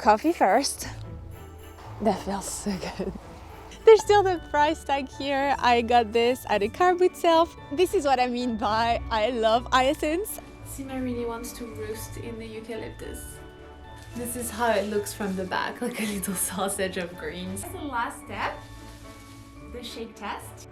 Coffee first. That feels so good. There's still the price tag here. I got this at a car boot sale. This is what I mean by I love hyacinths. Sima really wants to roost in the eucalyptus. This is how it looks from the back, like a little sausage of greens. That's the last step, the shake test.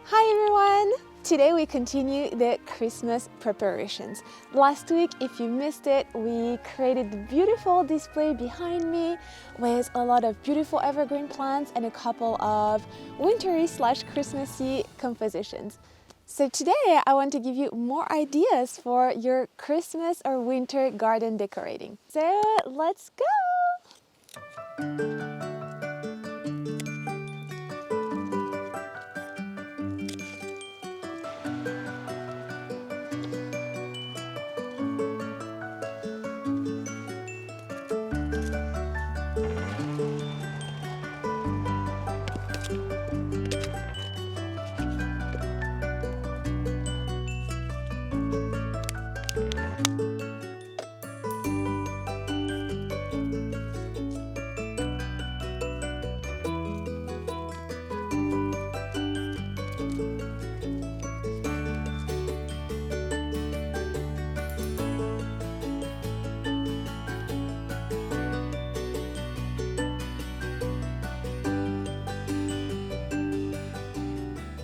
Hi everyone! Today we continue the Christmas preparations. Last week, if you missed it, we created the beautiful display behind me with a lot of beautiful evergreen plants and a couple of wintry / Christmassy compositions. So today I want to give you more ideas for your Christmas or winter garden decorating. So let's go!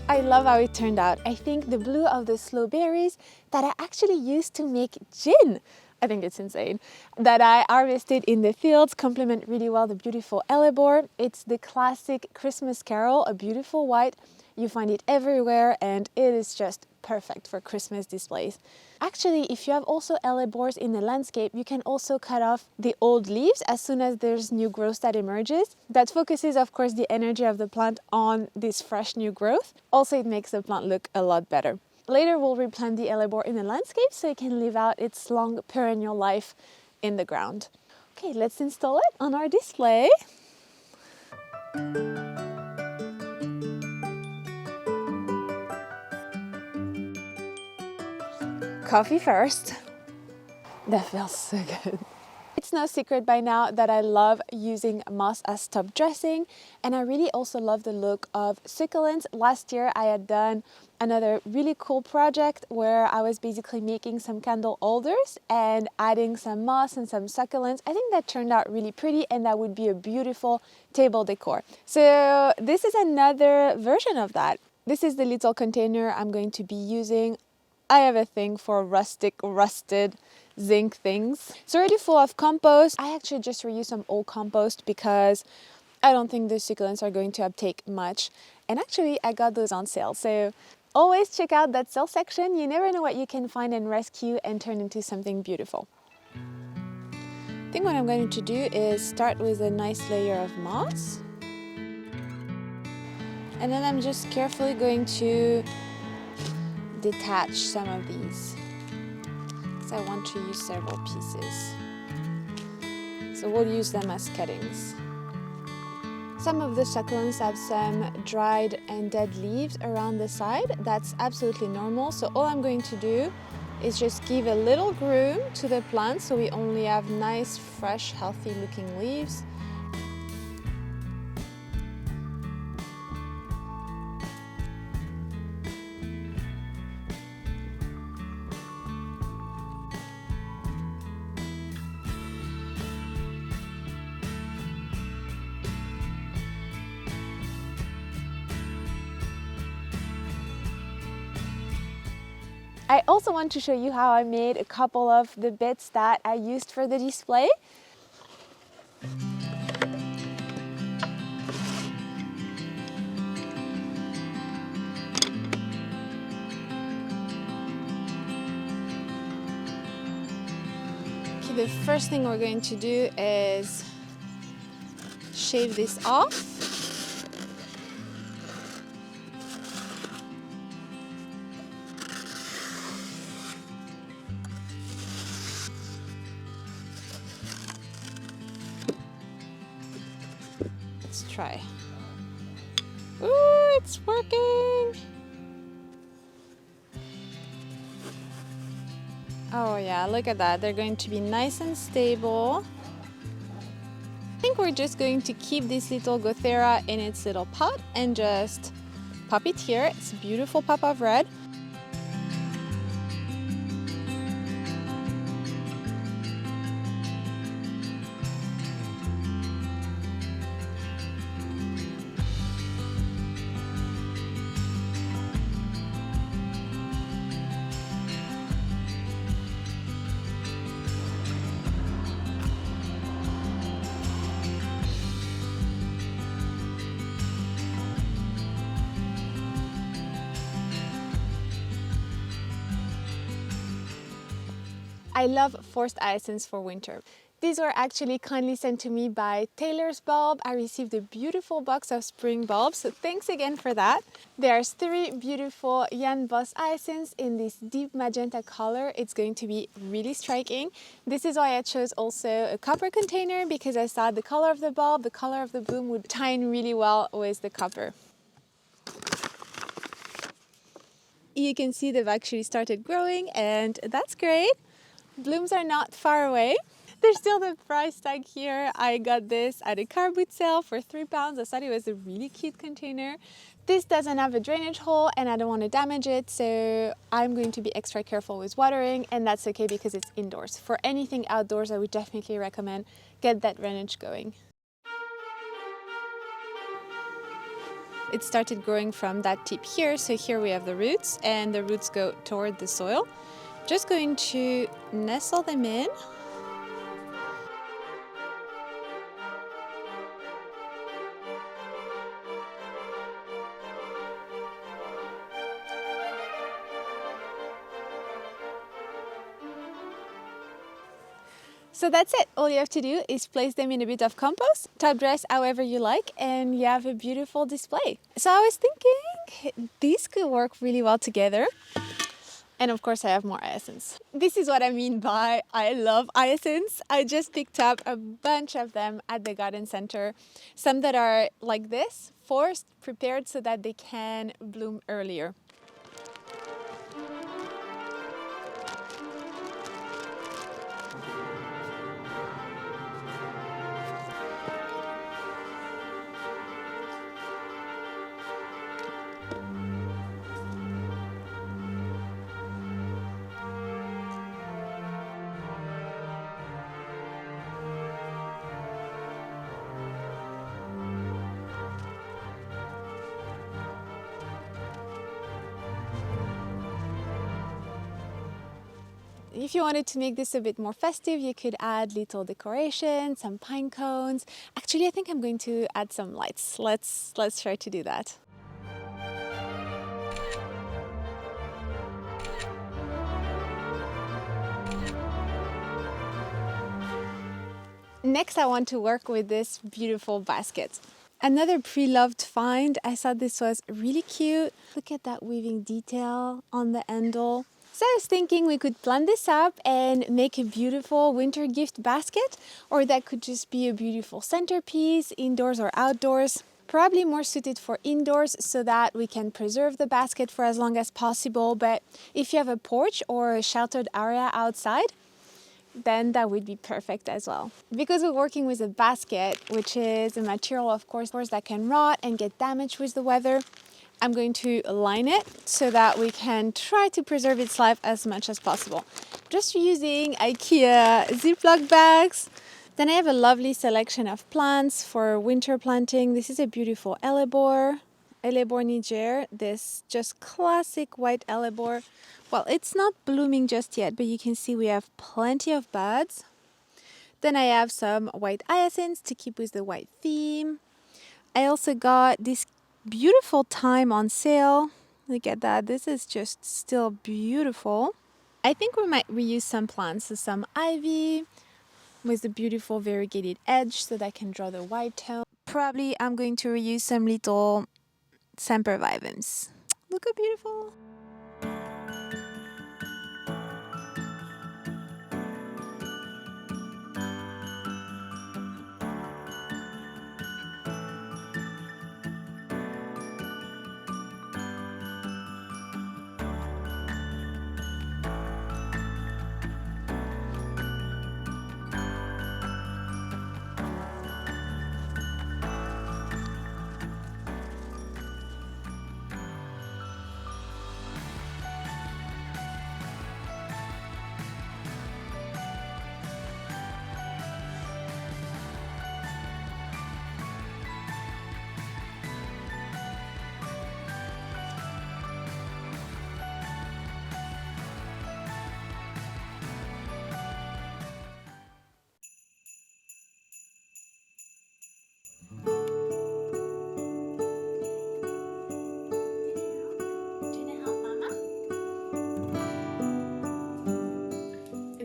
I love how it turned out. I think the blue of the sloe berries that I actually used to make gin, I think it's insane, that I harvested in the fields complement really well the beautiful Hellebore. It's the classic Christmas carol, a beautiful white. You find it everywhere and it is just perfect for Christmas displays. Actually, if you have also Hellebores in the landscape, you can also cut off the old leaves as soon as there's new growth that emerges. That focuses, of course, the energy of the plant on this fresh new growth. Also, it makes the plant look a lot better. Later, we'll replant the Hellebore in the landscape so it can live out its long perennial life in the ground. Okay, let's install it on our display. Coffee first. That feels so good. It's no secret by now that I love using moss as top dressing, and I really also love the look of succulents. Last year I had done another really cool project where I was basically making some candle holders and adding some moss and some succulents. I think that turned out really pretty and that would be a beautiful table decor. So this is another version of that. This is the little container I'm going to be using. I have a thing for rusted zinc things. It's already full of compost. I actually just reused some old compost because I don't think the succulents are going to uptake much. And actually I got those on sale. So always check out that sale section. You never know what you can find and rescue and turn into something beautiful. I think what I'm going to do is start with a nice layer of moss. And then I'm just carefully going to detach some of these because I want to use several pieces. So we'll use them as cuttings. Some of the succulents have some dried and dead leaves around the side. That's absolutely normal. So all I'm going to do is just give a little groom to the plant so we only have nice, fresh, healthy looking leaves. I also want to show you how I made a couple of the bits that I used for the display. Okay, the first thing we're going to do is shave this off. Let's try. Ooh, it's working! Oh yeah, look at that. They're going to be nice and stable. I think we're just going to keep this little Gothera in its little pot and just pop it here. It's a beautiful pop of red. I love forced hyacinths for winter. These were actually kindly sent to me by Taylor's Bulb. I received a beautiful box of spring bulbs, so thanks again for that. There's 3 beautiful Jan Vos hyacinths in this deep magenta color. It's going to be really striking. This is why I chose also a copper container, because I thought the color of the bulb, the color of the bloom would tie in really well with the copper. You can see they've actually started growing, and that's great. Blooms are not far away. There's still the price tag here. I got this at a car boot sale for £3. I thought it was a really cute container. This doesn't have a drainage hole and I don't want to damage it, so I'm going to be extra careful with watering, and that's okay because it's indoors. For anything outdoors, I would definitely recommend get that drainage going. It started growing from that tip here, so here we have the roots and the roots go toward the soil. Just going to nestle them in. So that's it. All you have to do is place them in a bit of compost, top dress however you like, and you have a beautiful display. So I was thinking these could work really well together. And of course I have more hyacinths. This is what I mean by I love hyacinths. I just picked up a bunch of them at the garden center. Some that are like this, forced, prepared so that they can bloom earlier. If you wanted to make this a bit more festive, you could add little decorations, some pine cones. Actually, I think I'm going to add some lights. Let's try to do that. Next, I want to work with this beautiful basket. Another pre-loved find. I thought this was really cute. Look at that weaving detail on the handle. So I was thinking we could plan this up and make a beautiful winter gift basket, or that could just be a beautiful centerpiece, indoors or outdoors. Probably more suited for indoors so that we can preserve the basket for as long as possible. But if you have a porch or a sheltered area outside, then that would be perfect as well. Because we're working with a basket, which is a material, of course, that can rot and get damaged with the weather, I'm going to line it so that we can try to preserve its life as much as possible. Just using IKEA Ziploc bags. Then I have a lovely selection of plants for winter planting. This is a beautiful Hellebore Niger. This just classic white Hellebore. Well, it's not blooming just yet, but you can see we have plenty of buds. Then I have some white hyacinths to keep with the white theme. I also got this beautiful thyme on sale. Look at that. This is just still beautiful. I think we might reuse some plants. So some ivy with the beautiful variegated edge so that I can draw the white tone. Probably I'm going to reuse some little sempervivums. Look how beautiful.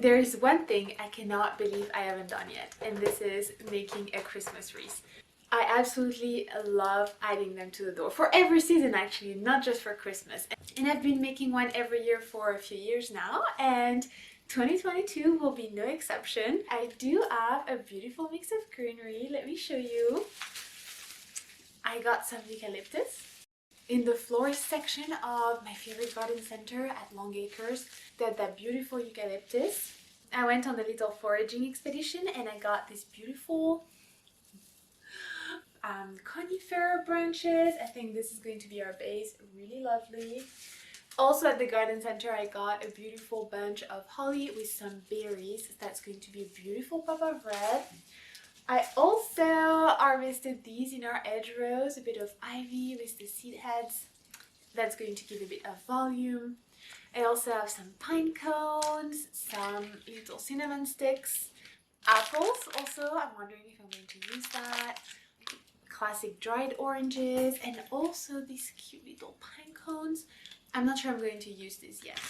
There is one thing I cannot believe I haven't done yet, and this is making a Christmas wreath. I absolutely love adding them to the door for every season, actually, not just for Christmas. And I've been making one every year for a few years now, and 2022 will be no exception. I do have a beautiful mix of greenery. Let me show you. I got some eucalyptus. In the florist section of my favorite garden center at Long Acres, they had that beautiful eucalyptus. I went on a little foraging expedition and I got these beautiful conifer branches. I think this is going to be our base. Really lovely. Also at the garden center I got a beautiful bunch of holly with some berries. That's going to be a beautiful pop of red. I also harvested these in our hedgerows, a bit of ivy with the seed heads. That's going to give a bit of volume. I also have some pine cones, some little cinnamon sticks, apples also. I'm wondering if I'm going to use that. Classic dried oranges, and also these cute little pine cones. I'm not sure I'm going to use this yet.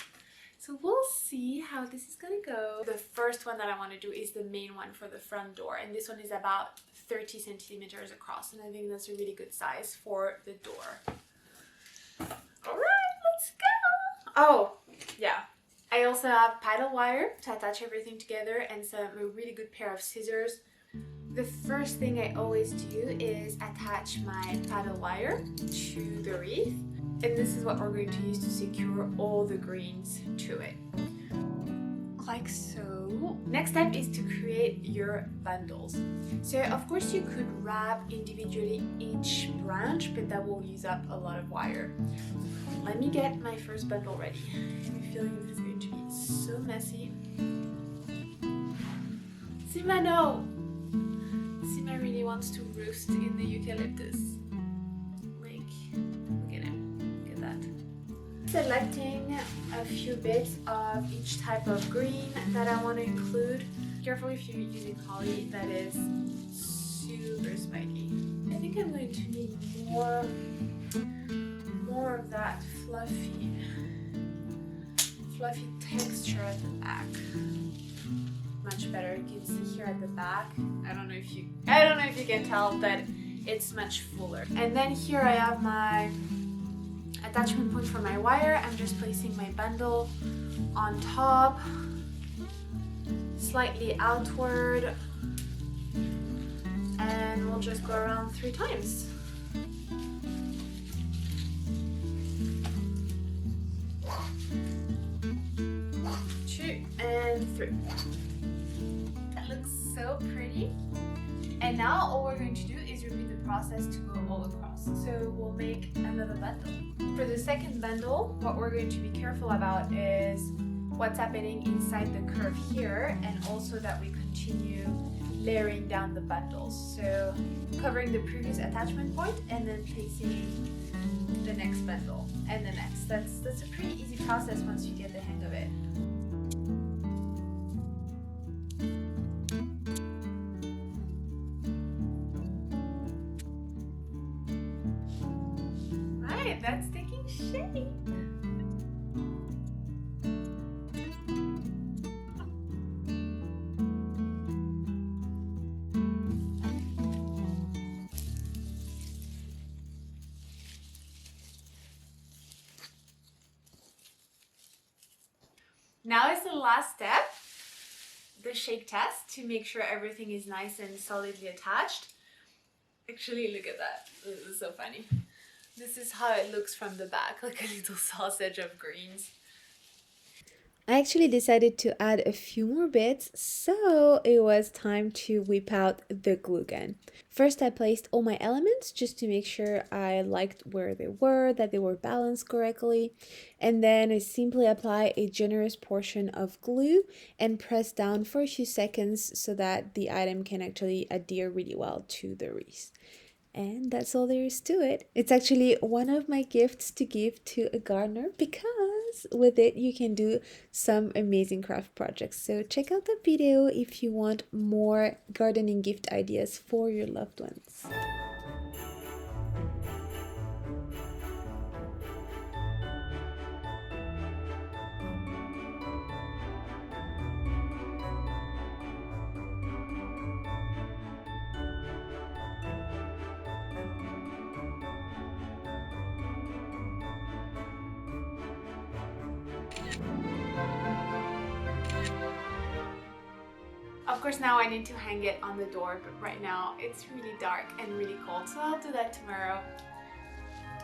So we'll see how this is gonna go. The first one that I want to do is the main one for the front door, and this one is about 30 centimeters across, and I think that's a really good size for the door. Alright, let's go! Oh, yeah. I also have paddle wire to attach everything together and a really good pair of scissors. The first thing I always do is attach my paddle wire to the wreath. And this is what we're going to use to secure all the greens to it. Like so. Next step is to create your bundles. So of course you could wrap individually each branch, but that will use up a lot of wire. Let me get my first bundle ready. I have a feeling this is going to be so messy. Sima really wants to roost in the eucalyptus. Selecting a few bits of each type of green that I want to include. Careful if you're using holly, that is super spiky. I think I'm going to need more of that fluffy texture at the back. Much better. You can see here at the back. I don't know if you can tell, but it's much fuller. And then here I have my attachment point for my wire. I'm just placing my bundle on top, slightly outward, and we'll just go around 3 times. 2 and 3. That looks so pretty. And now all we're going to do is repeat the process to go all across. So we'll make another bundle. For the second bundle, what we're going to be careful about is what's happening inside the curve here, and also that we continue layering down the bundles. So covering the previous attachment point and then placing the next bundle and the next. That's a pretty easy process once you get the hang of it. That's taking shape. Now is the last step, the shape test, to make sure everything is nice and solidly attached. Actually, look at that. This is so funny. This is how it looks from the back, like a little sausage of greens. I actually decided to add a few more bits, so it was time to whip out the glue gun. First, I placed all my elements just to make sure I liked where they were, that they were balanced correctly. And then I simply apply a generous portion of glue and press down for a few seconds so that the item can actually adhere really well to the wreath. And that's all there is to it. It's actually one of my gifts to give to a gardener because with it you can do some amazing craft projects. So check out the video if you want more gardening gift ideas for your loved ones. Of course now I need to hang it on the door, but right now it's really dark and really cold, so I'll do that tomorrow.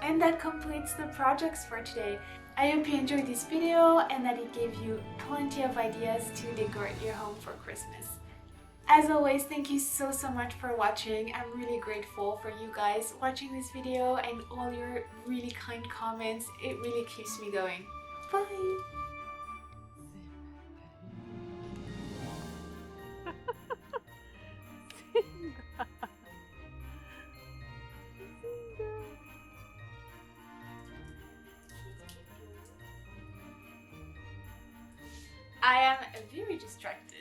And that completes the projects for today. I hope you enjoyed this video and that it gave you plenty of ideas to decorate your home for Christmas. As always, thank you so much for watching. I'm really grateful for you guys watching this video and all your really kind comments. It really keeps me going. Bye! I am very distracted.